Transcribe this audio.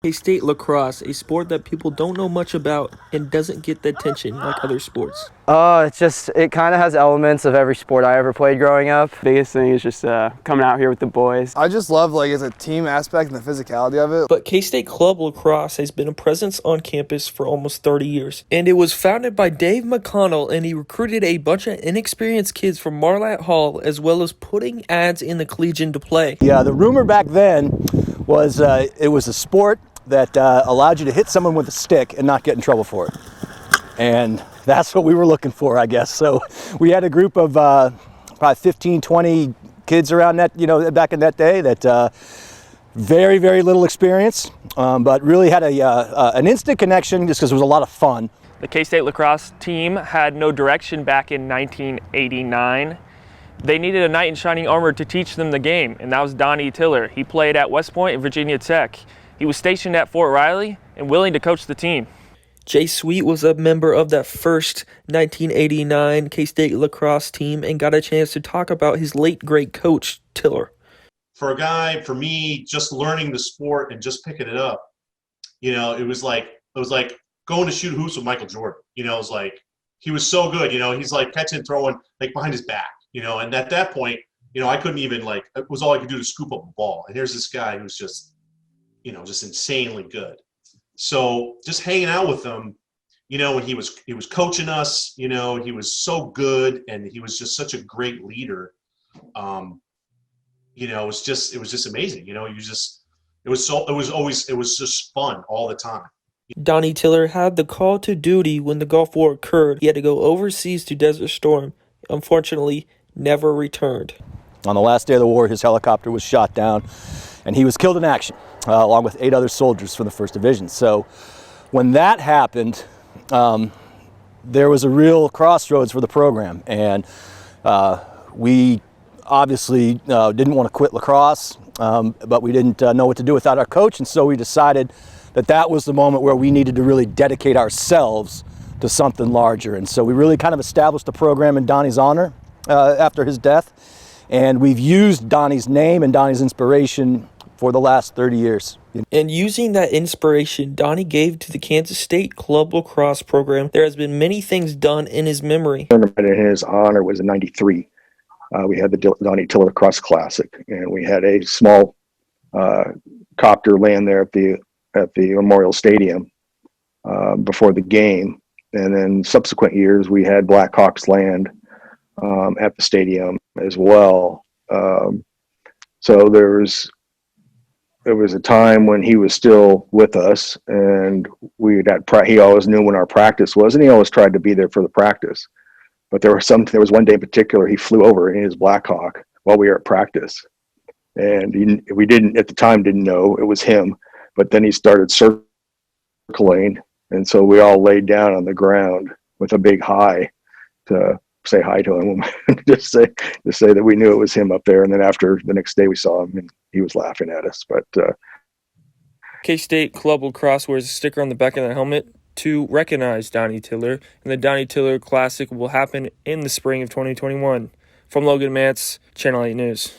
K-State Lacrosse, a sport that people don't know much about and doesn't get the attention like other sports. It kind of has elements of every sport I ever played growing up. Biggest thing is just coming out here with the boys. I just love it's a team aspect and the physicality of it. But K-State Club Lacrosse has been a presence on campus for almost 30 years. And it was founded by Dave McConnell, and he recruited a bunch of inexperienced kids from Marlatt Hall, as well as putting ads in the collegiate to play. Yeah, the rumor back then was it was a sport that allowed you to hit someone with a stick and not get in trouble for it. And that's what we were looking for, I guess. So we had a group of probably 15, 20 kids around that, back in that day that very, very little experience, but really had an instant connection just because it was a lot of fun. The K-State lacrosse team had no direction back in 1989. They needed a knight in shining armor to teach them the game, and that was Donnie Tillar. He played at West Point and Virginia Tech. He was stationed at Fort Riley and willing to coach the team. Jay Sweet was a member of that first 1989 K-State lacrosse team and got a chance to talk about his late great coach, Tillar. For a guy, for me, just learning the sport and just picking it up, it was like going to shoot hoops with Michael Jordan. It was like he was so good. He's like catching and throwing behind his back. And at that point, I couldn't even it was all I could do to scoop up a ball. And here's this guy who's just insanely good. So just hanging out with him, when he was coaching us, he was so good and he was just such a great leader. It was just amazing. It was just fun all the time. Donnie Tillar had the call to duty when the Gulf War occurred. He had to go overseas to Desert Storm. Unfortunately, never returned. On the last day of the war, his helicopter was shot down and he was killed in action, along with 8 other soldiers from the 1st Division. So when that happened, there was a real crossroads for the program. And we obviously didn't want to quit lacrosse, but we didn't know what to do without our coach. And so we decided that was the moment where we needed to really dedicate ourselves to something larger. And so we really kind of established a program in Donnie's honor after his death. And we've used Donnie's name and Donnie's inspiration for the last 30 years. And using that inspiration Donnie gave to the Kansas State Club Lacrosse program, there has been many things done in his memory. The tournament in his honor was in '93. We had the Donnie Tillar Lacrosse Classic, and we had a small copter land there at the Memorial Stadium before the game. And then subsequent years, we had Blackhawks land at the stadium as well. So there was a time when he was still with us, and he always knew when our practice was, and he always tried to be there for the practice. But there was one day in particular, he flew over in his Blackhawk while we were at practice, and we didn't know it was him. But then he started circling, and so we all laid down on the ground with a big hi to say hi to him, just say that we knew it was him up there. And then after the next day we saw him and he was laughing at us. But K-State Club Lacrosse wears a sticker on the back of their helmet to recognize Donnie Tillar, and the Donnie Tillar Classic will happen in the spring of 2021. From Logan Mance, Channel 8 News.